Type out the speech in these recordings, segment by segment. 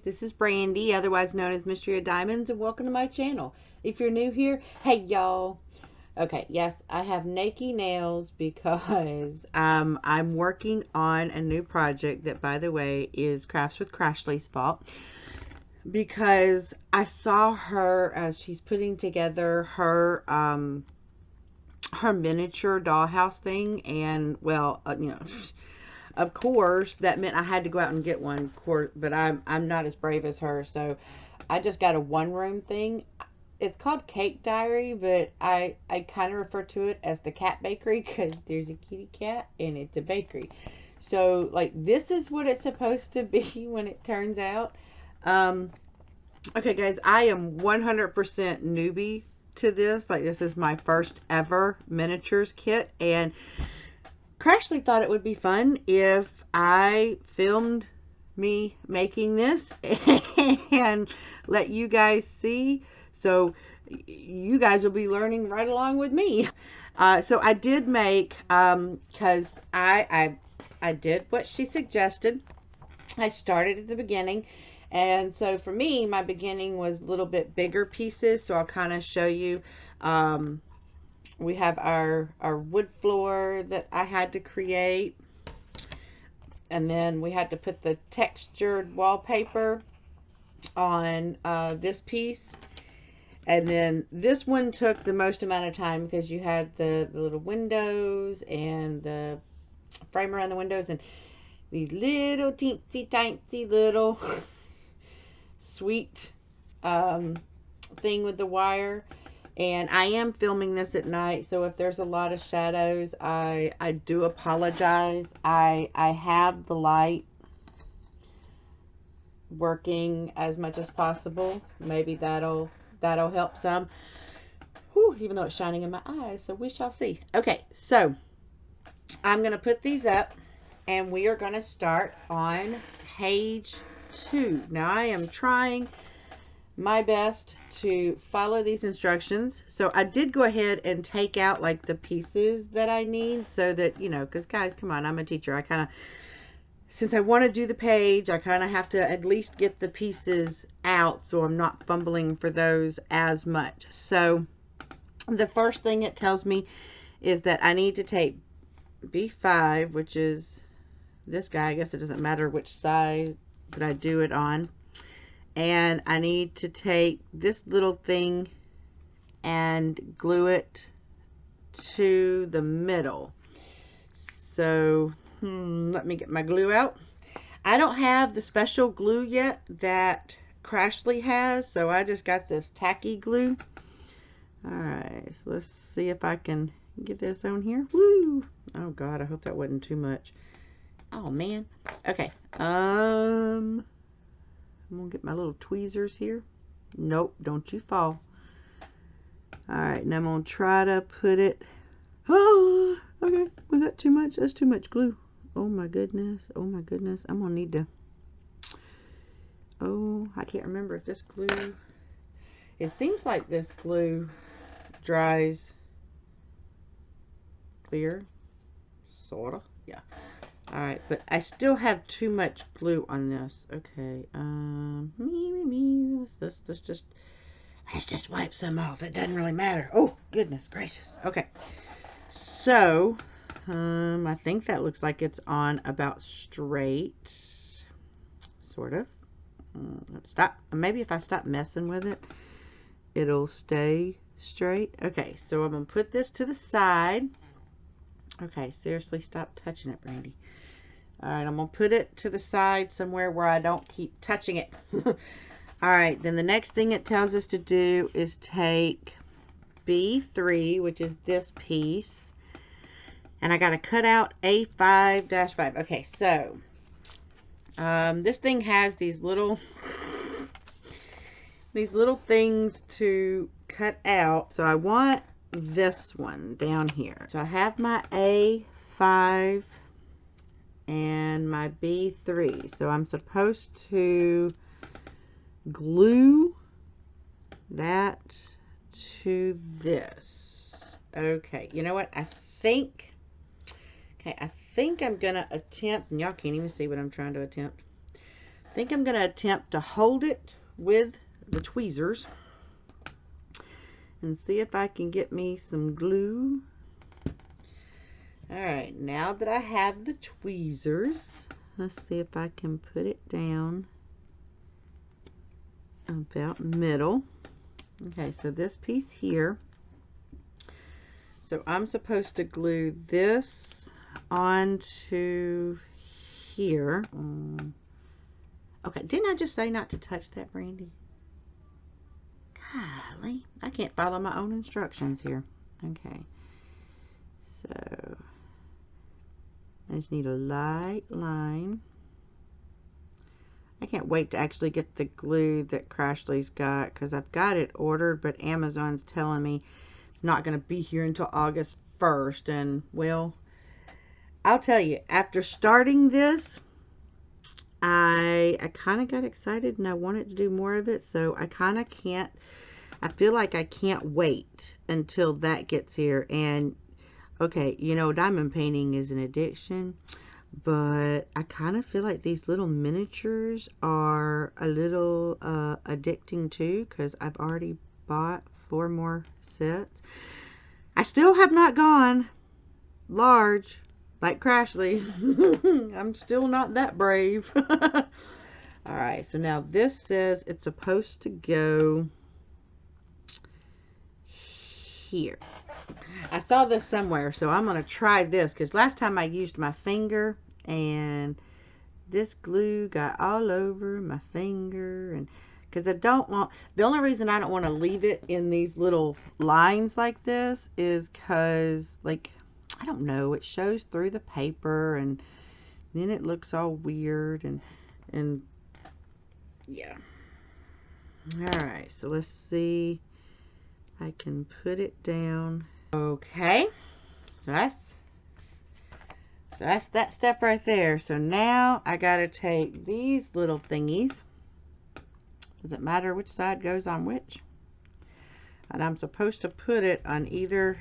This is Brandy, otherwise known as Mystery of Diamonds, and welcome to my channel. If you're new here, hey y'all. Okay, yes, I have naked nails because I'm working on a new project that, by the way, is Crafts with Crashly's fault. Because I saw her as she's putting together her her miniature dollhouse thing, and well, you know, of course that meant I had to go out and get one, of course, but I'm not as brave as her, so I just got a one-room thing. It's called Cake Diary, but I kind of refer to it as the cat bakery because there's a kitty cat and it's a bakery. So like this is what it's supposed to be when it turns out. Okay guys, I am 100% newbie to this. Like, this is my first ever miniatures kit, and Crashly thought it would be fun if I filmed me making this and let you guys see, so you guys will be learning right along with me. So I did make, because I did what she suggested. I started at the beginning, and so for me, my beginning was a little bit bigger pieces, so I'll kind of show you. We have our wood floor that I had to create, and then we had to put the textured wallpaper on this piece, and then this one took the most amount of time because you had the little windows and the frame around the windows and these little teensy tiny little sweet thing with the wire. And I am filming this at night, so if there's a lot of shadows, I do apologize. I have the light working as much as possible. Maybe that'll help some. Whew, even though it's shining in my eyes, so we shall see. Okay, so I'm gonna put these up, and we are gonna start on page 2. Now I am trying my best to follow these instructions. So I did go ahead and take out like the pieces that I need, so that, you know, because guys, come on, I'm a teacher. I kind of, since I want to do the page, I kind of have to at least get the pieces out so I'm not fumbling for those as much. So the first thing it tells me is that I need to take B5, which is this guy. I guess it doesn't matter which side that I do it on. And I need to take this little thing and glue it to the middle. So let me get my glue out. I don't have the special glue yet that Crashly has, so I just got this tacky glue. Alright, so let's see if I can get this on here. Woo! Oh god, I hope that wasn't too much. Oh man. Okay. I'm gonna get my little tweezers here. Nope, don't you fall. Alright, and I'm gonna try to put it. Oh, okay. Was that too much? That's too much glue. Oh my goodness. Oh my goodness. I'm gonna need to. Oh, I can't remember if this glue. It seems like this glue dries clear. Sorta. Yeah. Alright, but I still have too much glue on this. Okay, let's just wipe some off. It doesn't really matter. Oh, goodness gracious. Okay, so, I think that looks like it's on about straight. Sort of. Stop. Maybe if I stop messing with it, it'll stay straight. Okay, so I'm going to put this to the side. Okay, seriously, stop touching it, Brandy. Alright, I'm going to put it to the side somewhere where I don't keep touching it. Alright, then the next thing it tells us to do is take B3, which is this piece, and I got to cut out A5-5. Okay, so this thing has these little things to cut out. So I want this one down here. So I have my A5 and my B3. So I'm supposed to glue that to this. Okay, you know what? I think I'm gonna attempt, and y'all can't even see what I'm trying to attempt. think I'm going to attempt to hold it with the tweezers and see if I can get me some glue. Alright, now that I have the tweezers, let's see if I can put it down about middle. Okay, so this piece here. So I'm supposed to glue this onto here. Okay, didn't I just say not to touch that, Brandy? Golly, I can't follow my own instructions here. Okay, so I just need a light line. I can't wait to actually get the glue that Crashly's got, because I've got it ordered, but Amazon's telling me it's not going to be here until August 1st. And, well, I'll tell you, after starting this, I kind of got excited and I wanted to do more of it, so I kind of can't, I feel like I can't wait until that gets here. And okay, you know, diamond painting is an addiction, but I kind of feel like these little miniatures are a little addicting too, because I've already bought 4 more sets. I still have not gone large like Crashly. I'm still not that brave. Alright, so now this says it's supposed to go here. I saw this somewhere, so I'm going to try this, because last time I used my finger and this glue got all over my finger, and because I don't want, the only reason I don't want to leave it in these little lines like this is because, like, I don't know, it shows through the paper and then it looks all weird, and yeah. Alright, so let's see if I can put it down. Okay, so that's that step right there. So now I gotta take these little thingies. Does it matter which side goes on which? And I'm supposed to put it on either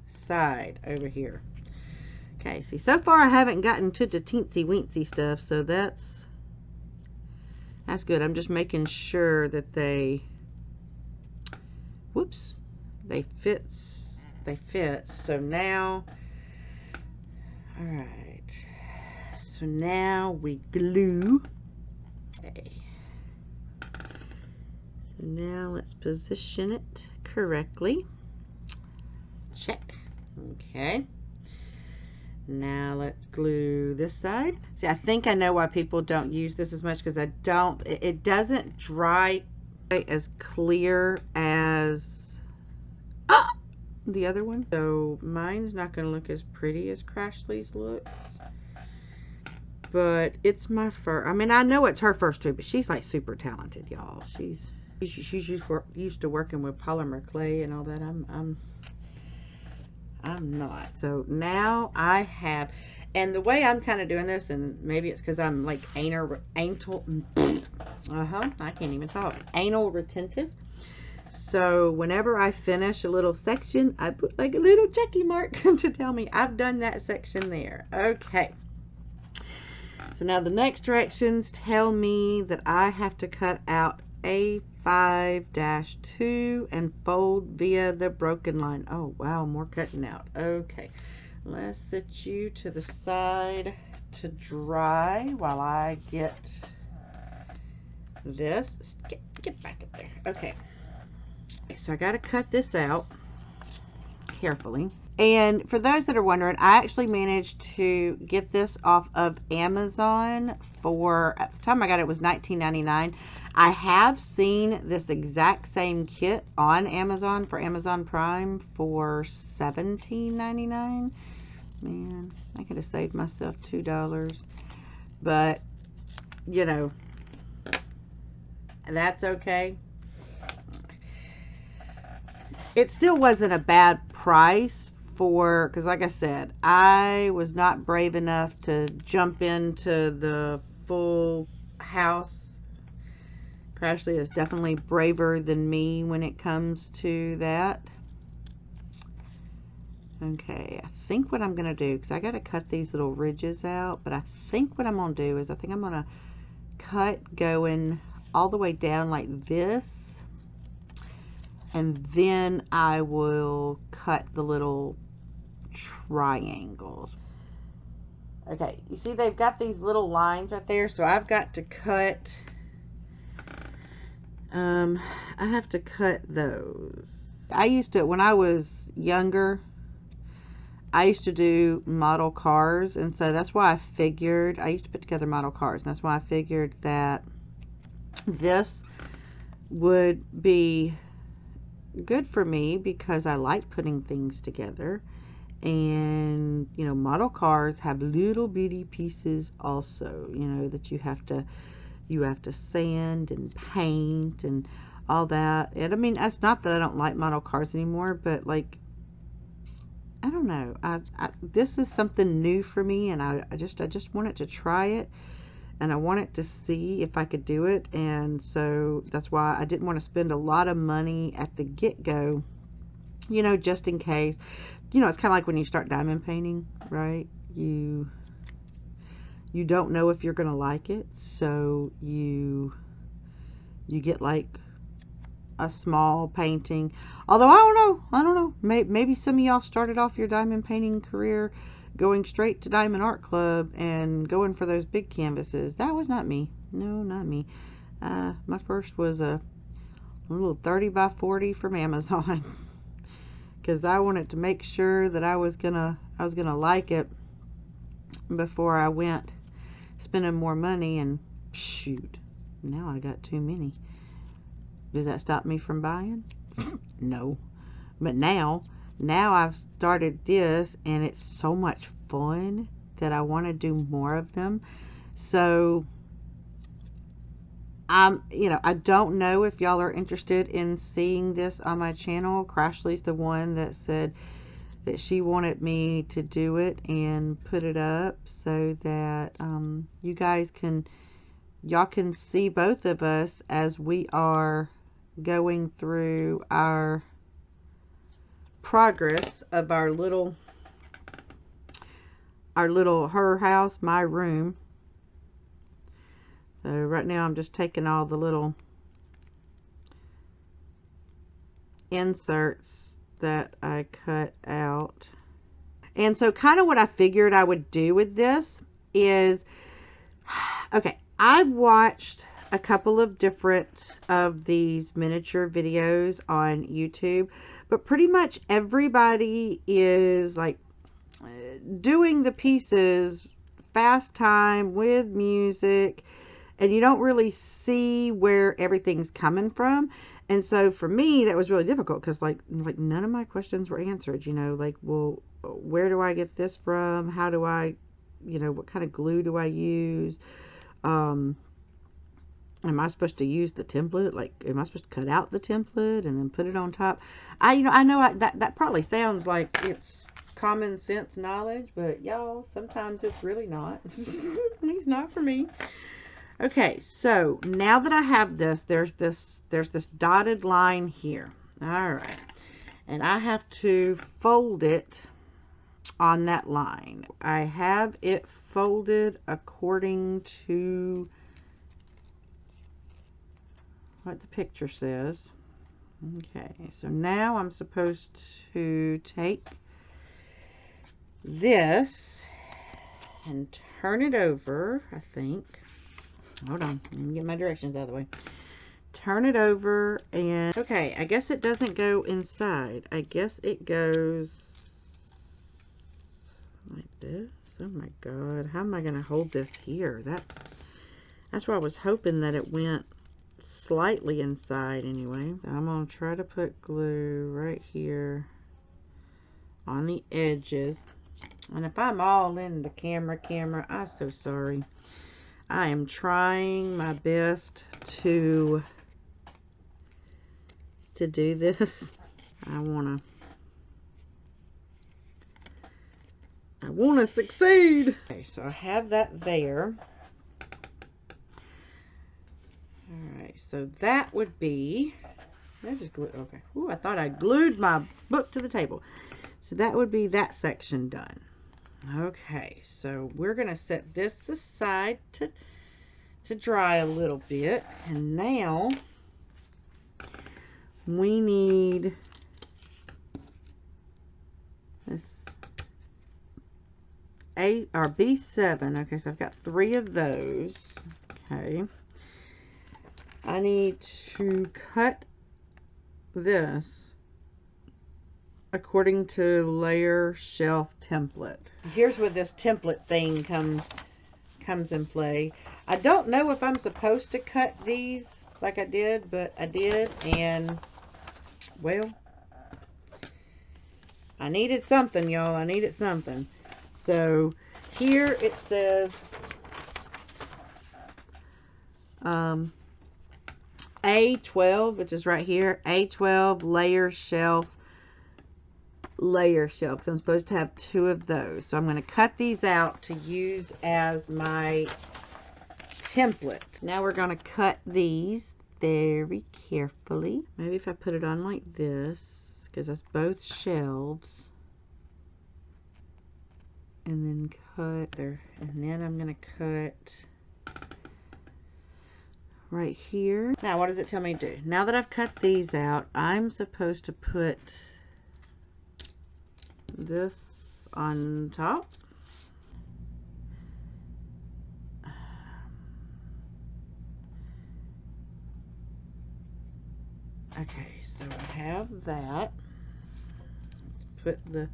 side over here. Okay, see, so far I haven't gotten to the teensy weensy stuff, so that's good. I'm just making sure that they, whoops, they fit. So now, all right, so now we glue. Okay, so now let's position it correctly. Check. Okay, now let's glue this side. See, I think I know why people don't use this as much, because it doesn't dry as clear as the other one. So mine's not going to look as pretty as Crashly's looks, but it's my first. I mean, I know it's her first too, but she's like super talented, y'all. She's used to working with polymer clay and all that. I'm not. So now I have, and the way I'm kind of doing this, and maybe it's because I'm like anal I can't even talk. Anal retentive. So whenever I finish a little section, I put like a little checky mark to tell me I've done that section there. Okay. So now the next directions tell me that I have to cut out A5-2 and fold via the broken line. Oh, wow, more cutting out. Okay. Let's set you to the side to dry while I get this. Get back up there. Okay. So I got to cut this out carefully. And for those that are wondering, I actually managed to get this off of Amazon for, at the time I got it was $19.99. I have seen this exact same kit on Amazon for Amazon Prime for $17.99. Man, I could have saved myself $2. But, you know, that's okay. It still wasn't a bad price for, because like I said, I was not brave enough to jump into the full house. Crashly is definitely braver than me when it comes to that. Okay, I think what I'm going to do, because I got to cut these little ridges out, but I think what I'm going to do is I think I'm going to cut going all the way down like this, and then I will cut the little triangles. Okay, you see they've got these little lines right there, so I've got to cut, I have to cut those. I used to, when I was younger, I used to do model cars, and so that's why I figured, I used to put together model cars, and that's why I figured that this would be good for me because I like putting things together. And you know, model cars have little bitty pieces also, you know, that you have to sand and paint and all that. And I mean, that's not that I don't like model cars anymore, but like, I don't know, this is something new for me, and I just wanted to try it, and I wanted to see if I could do it. And so that's why I didn't want to spend a lot of money at the get-go, you know, just in case. You know, it's kind of like when you start diamond painting, right? You don't know if you're going to like it, so you get like a small painting. Although I don't know. Maybe some of y'all started off your diamond painting career going straight to Diamond Art Club and going for those big canvases. That was not me. No, not me. My first was a little 30 by 40 from Amazon. Because I wanted to make sure that I was gonna like it before I went spending more money. And shoot, now I got too many. Does that stop me from buying? No. But now I've started this, and it's so much fun that I want to do more of them. So you know, I don't know if y'all are interested in seeing this on my channel. Crashly's the one that said that she wanted me to do it and put it up so that you guys y'all can see both of us as we are going through our progress of our little her house, my room. So right now I'm just taking all the little inserts that I cut out. And so kind of what I figured I would do with this is, okay, I've watched a couple of different of these miniature videos on YouTube, but pretty much everybody is like doing the pieces fast time with music, and you don't really see where everything's coming from. And so for me, that was really difficult because like none of my questions were answered, you know, like, well, where do I get this from? How do I, you know, what kind of glue do I use? Am I supposed to use the template? Like, am I supposed to cut out the template and then put it on top? I know that probably sounds like it's common sense knowledge, but y'all, sometimes it's really not. It's not for me. Okay, so now that I have this, there's this dotted line here. All right, and I have to fold it on that line. I have it folded according to what the picture says. Okay, so now I'm supposed to take this and turn it over, I think. Hold on, let me get my directions out of the way. Turn it over, and okay, I guess it doesn't go inside. I guess it goes like this. Oh my god, how am I gonna hold this here? That's where I was hoping that it went slightly inside anyway. I'm gonna try to put glue right here on the edges. And if I'm all in the camera, I'm so sorry. I am trying my best to do this. I wanna succeed. Okay, so I have that there. Alright, so that would be, I just glued, okay. Ooh, I thought I glued my book to the table. So that would be that section done. Okay, so we're gonna set this aside to to dry a little bit. And now we need this A or B7. Okay, so I've got 3 of those. Okay. I need to cut this according to layer shelf template. Here's where this template thing comes in play. I don't know if I'm supposed to cut these like I did, but I did, and well, I needed something, y'all. I needed something. So here it says A12, which is right here, A12 layer shelf. So I'm supposed to have 2 of those. So I'm going to cut these out to use as my template. Now we're going to cut these very carefully. Maybe if I put it on like this, because that's both shelves. And then cut there. And then I'm going to cut right here. Now what does it tell me to do? Now that I've cut these out, I'm supposed to put this on top. Okay, so I have that. Let's put the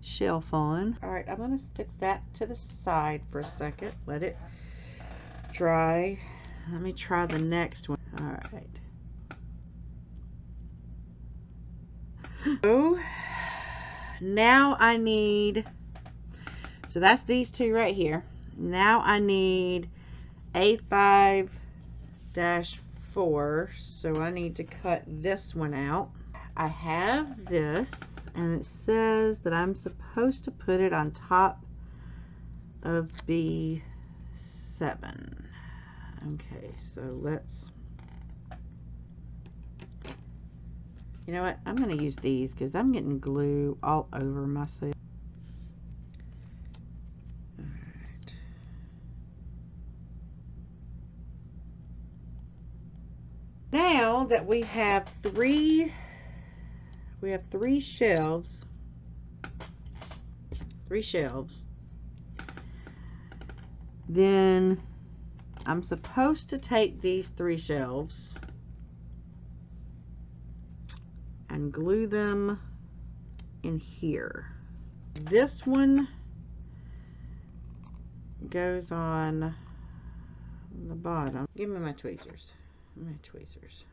shelf on. Alright, I'm going to stick that to the side for a second. Let it dry. Let me try the next one. Alright. So now I need, so that's these 2 right here. Now I need A5-4, so I need to cut this one out. I have this, and it says that I'm supposed to put it on top of B7. Okay, so let's, you know what, I'm going to use these because I'm getting glue all over myself. Alright. Now that we have 3 shelves, 3 shelves, then I'm supposed to take these 3 shelves and glue them in here. This one goes on the bottom. Give me my tweezers. My tweezers.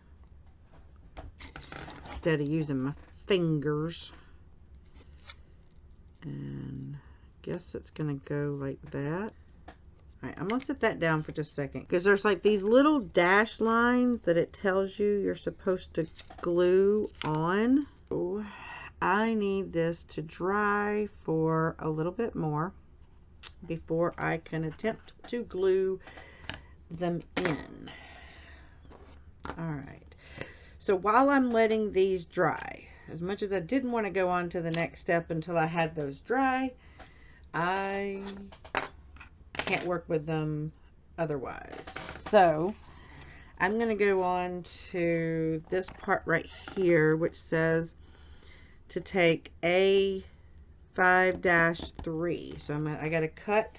Instead of using my fingers. And I guess it's gonna go like that. Alright, I'm going to set that down for just a second, because there's like these little dash lines that it tells you you're supposed to glue on. So I need this to dry for a little bit more before I can attempt to glue them in. Alright, so while I'm letting these dry, as much as I didn't want to go on to the next step until I had those dry, I can't work with them otherwise. So I'm going to go on to this part right here, which says to take A5-3. So I got to cut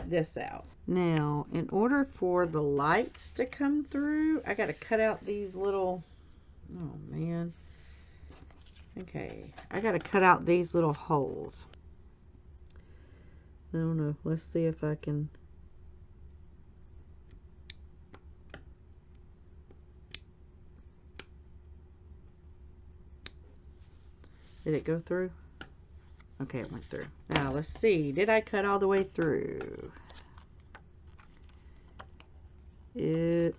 this out. Now, in order for the lights to come through, I got to cut out these little, oh man. Okay, I got to cut out these little holes. I don't know. Let's see if I can. Did it go through? Okay, it went through. Now let's see. Did I cut all the way through? It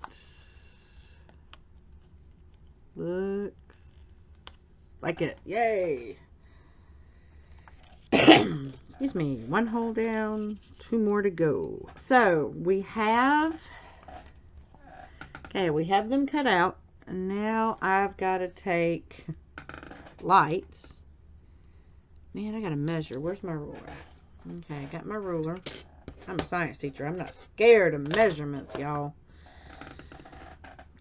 looks like it. Yay! Excuse me. 1 hole down, 2 more to go. So we have, okay, we have them cut out. And now I've got to take lights. Man, I got to measure. Where's my ruler? Okay, I got my ruler. I'm a science teacher. I'm not scared of measurements, y'all.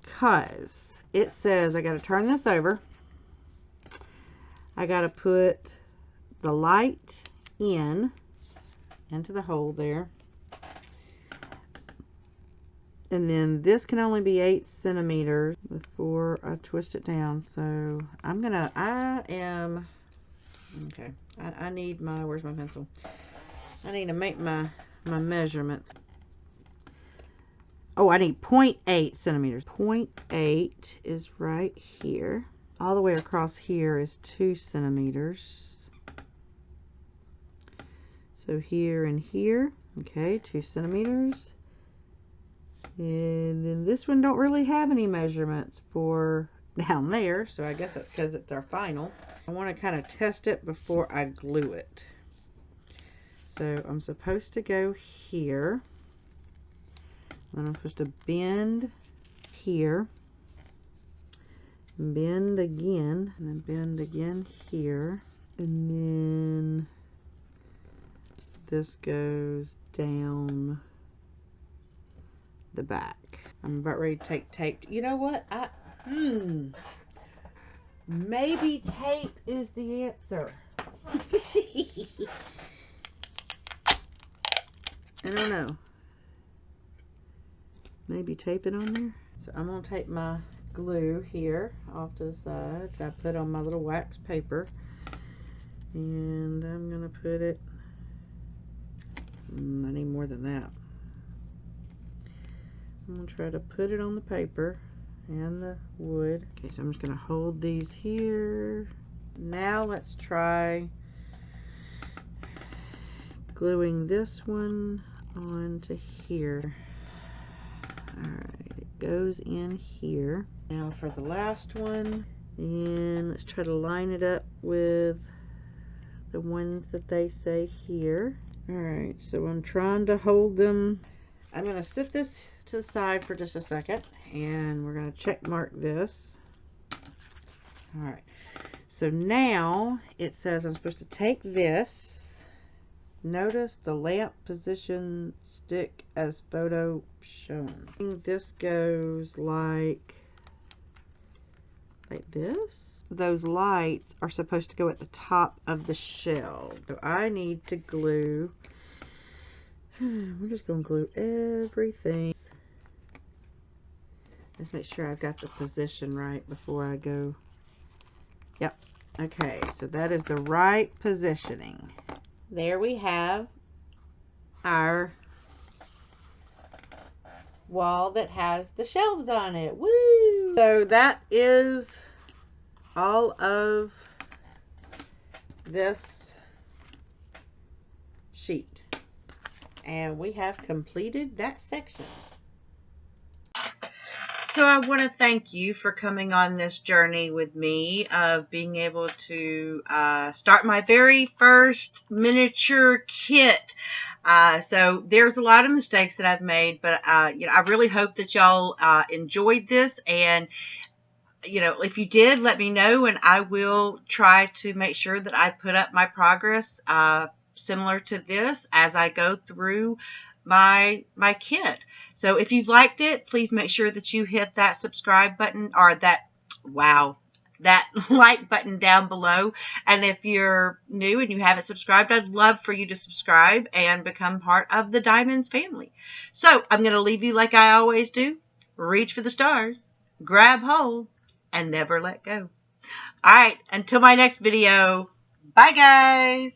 Because it says I got to turn this over. I got to put the light into the hole there. And then this can only be 8 centimeters before I twist it down. So I need where's my pencil? I need to make my measurements. Oh, I need 0.8 centimeters. 0.8 is right here. All the way across here is 2 centimeters. So here and here, okay, 2 centimeters. And then this one don't really have any measurements for down there, so I guess that's because it's our final. I want to kind of test it before I glue it. So I'm supposed to go here. Then I'm supposed to bend here. Bend again, and then bend again here. And then this goes down the back. I'm about ready to take tape. You know what? Maybe tape is the answer. I don't know. Maybe tape it on there. So I'm gonna take my glue here off to the side. I put on my little wax paper, and I'm gonna put it. I need more than that. I'm going to try to put it on the paper and the wood. Okay, so I'm just going to hold these here. Now let's try gluing this one onto here. Alright, it goes in here. Now for the last one, and let's try to line it up with the ones that they say here. Alright, so I'm trying to hold them. I'm going to sit this to the side for just a second, and we're going to check mark this. Alright, so now it says I'm supposed to take this. Notice the lamp position stick as photo shown. This goes like this. Those lights are supposed to go at the top of the shell. So I need to glue. We're just going to glue everything. Let's make sure I've got the position right before I go. Yep. Okay, so that is the right positioning. There we have our wall that has the shelves on it. Woo! So that is all of this sheet. And we have completed that section. So I want to thank you for coming on this journey with me of being able to start my very first miniature kit. So there's a lot of mistakes that I've made, but you know, I really hope that y'all enjoyed this. And you know, if you did, let me know, and I will try to make sure that I put up my progress similar to this as I go through my kit. So if you liked it, please make sure that you hit that subscribe button, or that like button down below. And if you're new and you haven't subscribed, I'd love for you to subscribe and become part of the Diamonds family. So I'm going to leave you like I always do. Reach for the stars, grab hold, and never let go. All right, until my next video. Bye, guys.